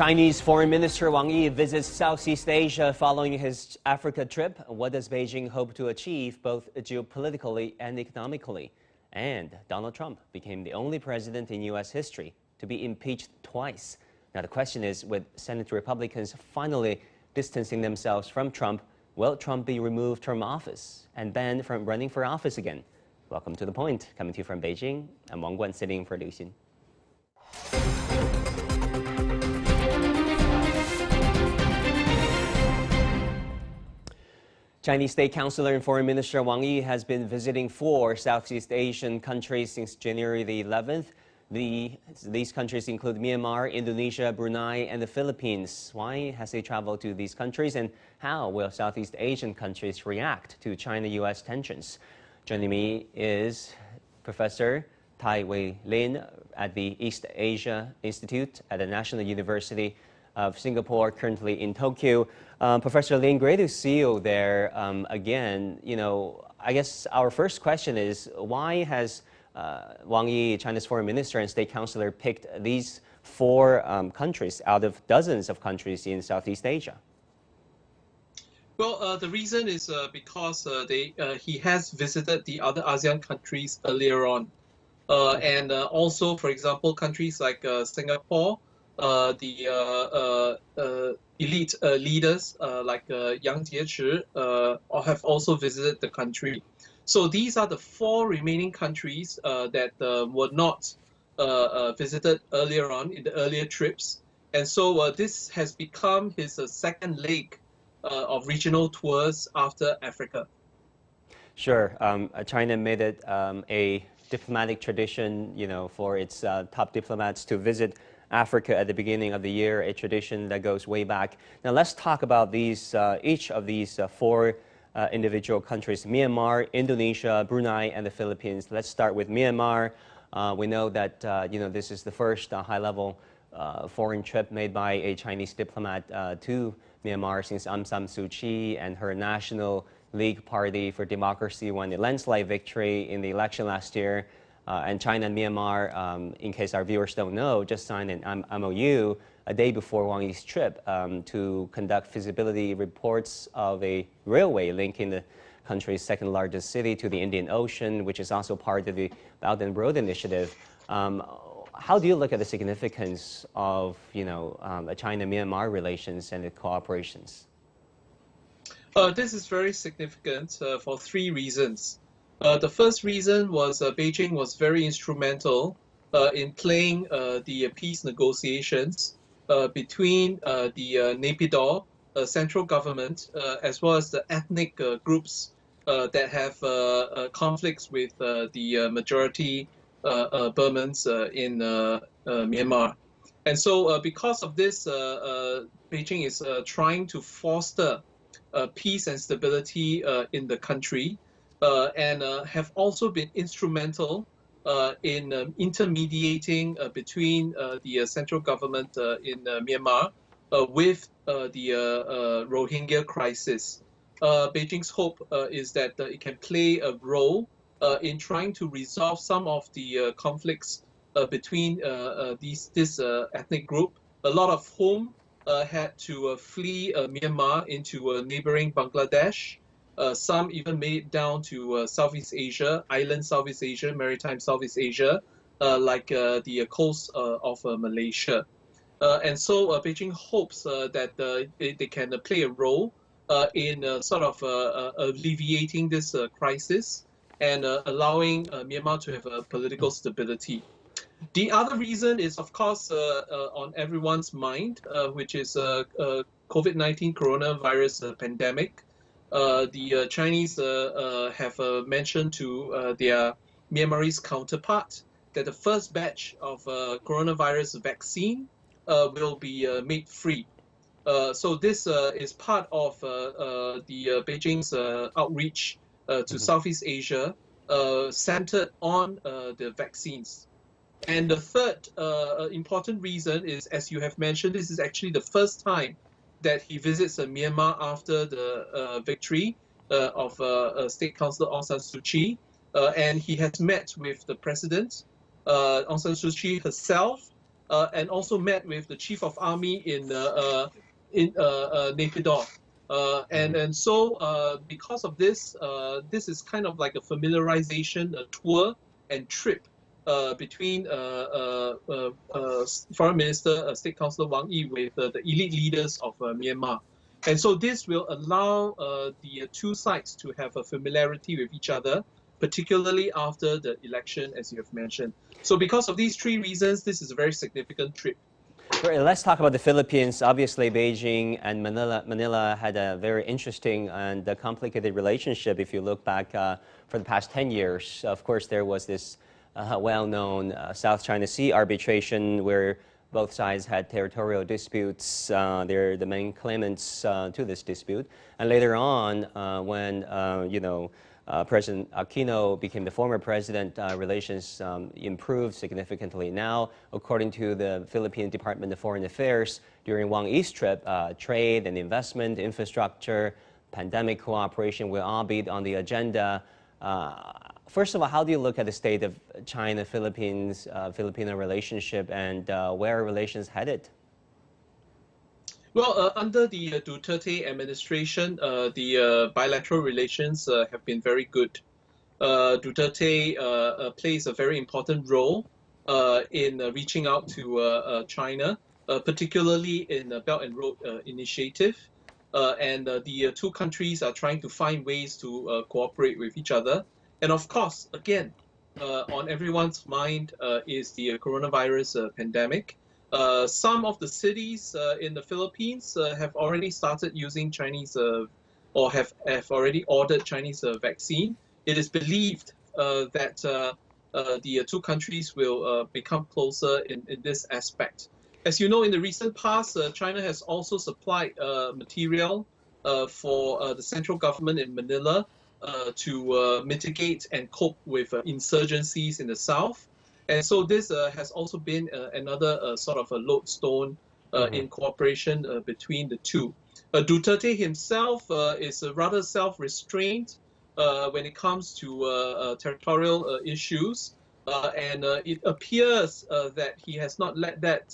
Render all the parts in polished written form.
Chinese Foreign Minister Wang Yi visits Southeast Asia following his Africa trip. What does Beijing hope to achieve both geopolitically and economically? And Donald Trump became the only president in U.S. history to be impeached twice. Now the question is, with Senate Republicans finally distancing themselves from Trump, will Trump be removed from office and banned from running for office again? Welcome to The Point. Coming to you from Beijing, I'm Wang Guan, sitting in for Liu Xin. Chinese State Councilor and Foreign Minister Wang Yi has been visiting 4 Southeast Asian countries since January the 11th. These countries include Myanmar, Indonesia, Brunei, and the Philippines. Why has he traveled to these countries, and how will Southeast Asian countries react to China-U.S. tensions? Joining me is Professor Tai Wei Lin at the East Asia Institute at the National University of Singapore, currently in Tokyo. Professor Lin, great to see you there again. I guess our first question is, why has Wang Yi, China's foreign minister and state councilor, picked these 4 countries out of dozens of countries in Southeast Asia? Well, the reason is because he has visited the other ASEAN countries earlier on. And also, for example, countries like Singapore, the elite leaders like Yang Jiechi have also visited the country. So these are the 4 remaining countries that were not visited earlier on in the earlier trips. And so this has become his second leg of regional tours after Africa. Sure. China made it a diplomatic tradition, for its top diplomats to visit Africa at the beginning of the year, a tradition that goes way back. Now let's talk about each of these 4 individual countries: Myanmar, Indonesia, Brunei, and the Philippines. Let's start with Myanmar. We know that this is the first high-level foreign trip made by a Chinese diplomat to Myanmar since Aung San Suu Kyi and her National League Party for Democracy won a landslide victory in the election last year. And China and Myanmar, in case our viewers don't know, just signed an MOU a day before Wang Yi's trip to conduct feasibility reports of a railway linking the country's second largest city to the Indian Ocean, which is also part of the Belt and Road Initiative. How do you look at the significance of China-Myanmar relations and the cooperations? This is very significant for 3 reasons. The first reason was Beijing was very instrumental in playing the peace negotiations between the Naypyidaw central government as well as the ethnic groups that have conflicts with the majority Burmans in Myanmar. And so because of this, Beijing is trying to foster peace and stability in the country. And have also been instrumental in intermediating between the central government in Myanmar with the Rohingya crisis. Beijing's hope is that it can play a role in trying to resolve some of the conflicts between this ethnic group, a lot of whom had to flee Myanmar into neighboring Bangladesh. Some even made it down to Southeast Asia, island Southeast Asia, maritime Southeast Asia, like the coast of Malaysia. And so Beijing hopes that they can play a role in sort of alleviating this crisis and allowing Myanmar to have political stability. The other reason is, of course, on everyone's mind, which is COVID-19 coronavirus pandemic. The Chinese have mentioned to their Myanmarese counterpart that the first batch of coronavirus vaccine will be made free. So this is part of the Beijing's outreach to Southeast Asia, centered on the vaccines. And the third important reason is, as you have mentioned, this is actually the first time that he visits Myanmar after the victory of State Councilor Aung San Suu Kyi, and he has met with the president, Aung San Suu Kyi herself, and also met with the Chief of Army in Naypyidaw. And so because of this, this is kind of like a familiarization, a tour and trip between Foreign Minister, State Councillor Wang Yi with the elite leaders of Myanmar. And so this will allow the two sides to have a familiarity with each other, particularly after the election, as you have mentioned. So because of these three reasons, this is a very significant trip. Right, let's talk about the Philippines. Obviously, Beijing and Manila had a very interesting and complicated relationship if you look back for the past 10 years. Of course, there was this well-known South China Sea arbitration where both sides had territorial disputes. They're the main claimants to this dispute. And later on, when President Aquino became the former president, relations improved significantly. Now, according to the Philippine Department of Foreign Affairs, during Wang Yi's trip, trade and investment, infrastructure, pandemic cooperation will all be on the agenda. First of all, how do you look at the state of China-Philippines, Filipino relationship, and where are relations headed? Well, under the Duterte administration, the bilateral relations have been very good. Duterte plays a very important role in reaching out to China, particularly in the Belt and Road Initiative. And the two countries are trying to find ways to cooperate with each other. And of course, again, on everyone's mind is the coronavirus pandemic. Some of the cities in the Philippines have already started using Chinese or have already ordered Chinese vaccine. It is believed that the two countries will become closer in this aspect. As you know, in the recent past, China has also supplied material for the central government in Manila to mitigate and cope with insurgencies in the south. And so this has also been another sort of a lodestone in cooperation between the two. Duterte himself is rather self-restrained when it comes to territorial issues. And it appears that he has not let that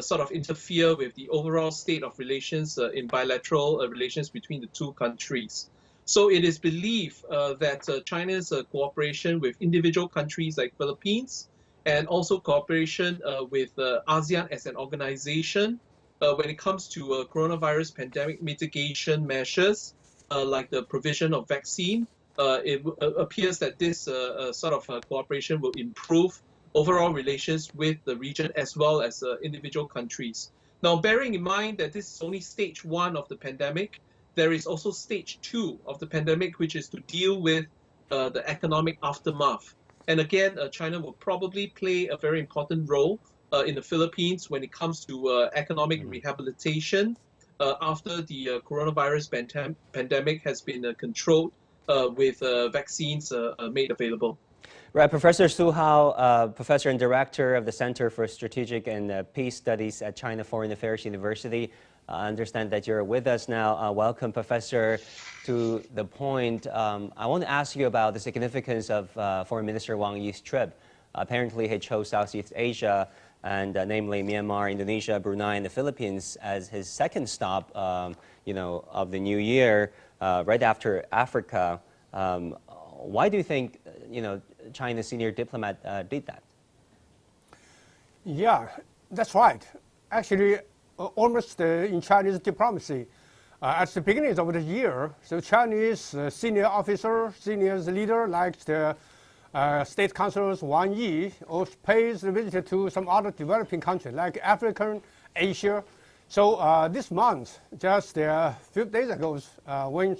sort of interfere with the overall state of relations in bilateral relations between the two countries. So it is believed that China's cooperation with individual countries like Philippines and also cooperation with ASEAN as an organization when it comes to coronavirus pandemic mitigation measures like the provision of vaccine, it appears that this sort of cooperation will improve overall relations with the region as well as individual countries. Now, bearing in mind that this is only stage 1 of the pandemic, there is also stage 2 of the pandemic, which is to deal with the economic aftermath. And again, China will probably play a very important role in the Philippines when it comes to economic rehabilitation after the coronavirus pandemic has been controlled with vaccines made available. Right, Professor Su Hao, Professor and Director of the Center for Strategic and Peace Studies at China Foreign Affairs University. I understand that you're with us now. Welcome, Professor. To the point, I want to ask you about the significance of Foreign Minister Wang Yi's trip. Apparently, he chose Southeast Asia, and namely Myanmar, Indonesia, Brunei, and the Philippines as his second stop, of the new year, right after Africa. Why do you think, China's senior diplomat did that? Yeah, that's right. Actually, almost in Chinese diplomacy, at the beginning of the year, so Chinese senior officer, senior leader like the State Councillors Wang Yi pays a visit to some other developing countries like Africa, Asia. So this month, just a few days ago, when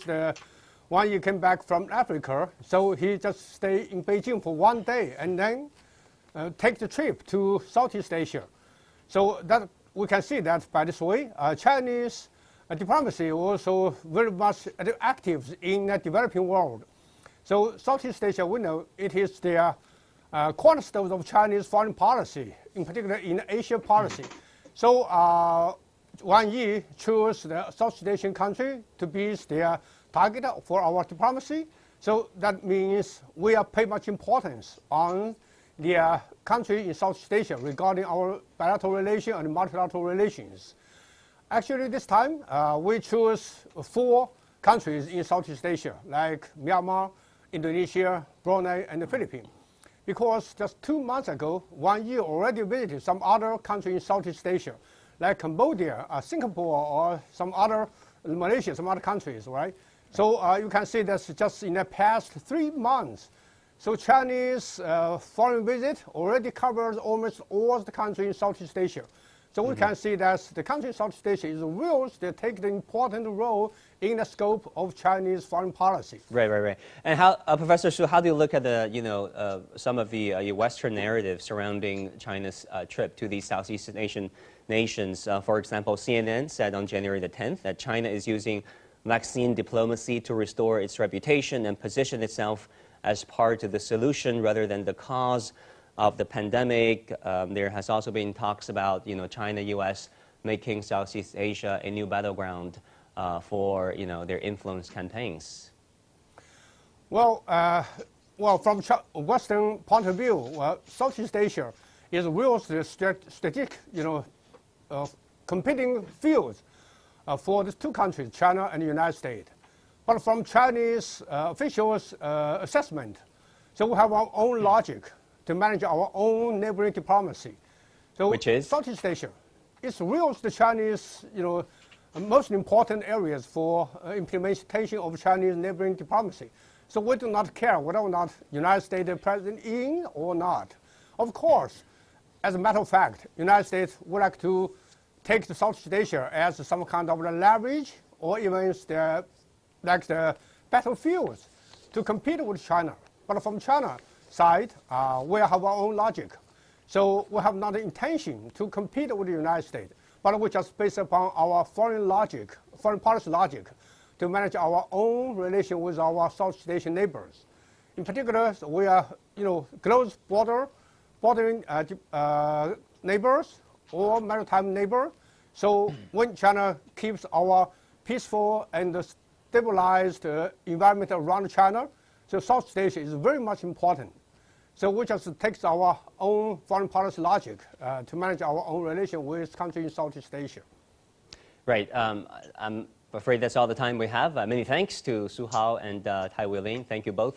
Wang Yi came back from Africa, so he just stayed in Beijing for 1 day and then take the trip to Southeast Asia. So that we can see that by this way, Chinese diplomacy also very much active in the developing world. So Southeast Asia, we know it is the cornerstone of Chinese foreign policy, in particular in Asia policy. So Wang Yi chose the Southeast Asian country to be their target for our diplomacy. So that means we are pay much importance on the country in Southeast Asia regarding our bilateral relations and multilateral relations. Actually, this time we choose 4 countries in Southeast Asia, like Myanmar, Indonesia, Brunei, and the Philippines. Because just 2 months ago, Wang Yi already visited some other countries in Southeast Asia, like Cambodia, Singapore, or some other, Malaysia, some other countries, right? So you can see that just in the past 3 months, so Chinese foreign visit already covers almost all the countries in Southeast Asia. So we can see that the country in Southeast Asia is will still take the important role in the scope of Chinese foreign policy. Right. And how, Professor Su, how do you look at the, some of the Western narratives surrounding China's trip to these Southeast Asian nations? For example, CNN said on January the 10th that China is using vaccine diplomacy to restore its reputation and position itself as part of the solution rather than the cause of the pandemic. There has also been talks about, China-U.S. making Southeast Asia a new battleground for, their influence campaigns. Well, from Western point of view, Southeast Asia is real strategic, competing fields for the 2 countries, China and the United States. But from Chinese officials' assessment, so we have our own logic to manage our own neighboring diplomacy. So which is? Southeast Asia. It's real the Chinese, most important areas for implementation of Chinese neighboring diplomacy. So we do not care whether or not United States is present in or not. Of course, as a matter of fact, United States would like to take the Southeast Asia as some kind of leverage or even the battlefields to compete with China. But from China side, we have our own logic. So we have not the intention to compete with the United States, but we just based upon our foreign policy logic to manage our own relation with our Southeast Asian neighbors. In particular, we are, close bordering neighbors or maritime neighbor. So when China keeps our peaceful and stabilized environment around China, so Southeast Asia is very much important. So we just take our own foreign policy logic to manage our own relation with countries in Southeast Asia. Right. I'm afraid that's all the time we have. Many thanks to Su Hao and Tai Weilin. Thank you both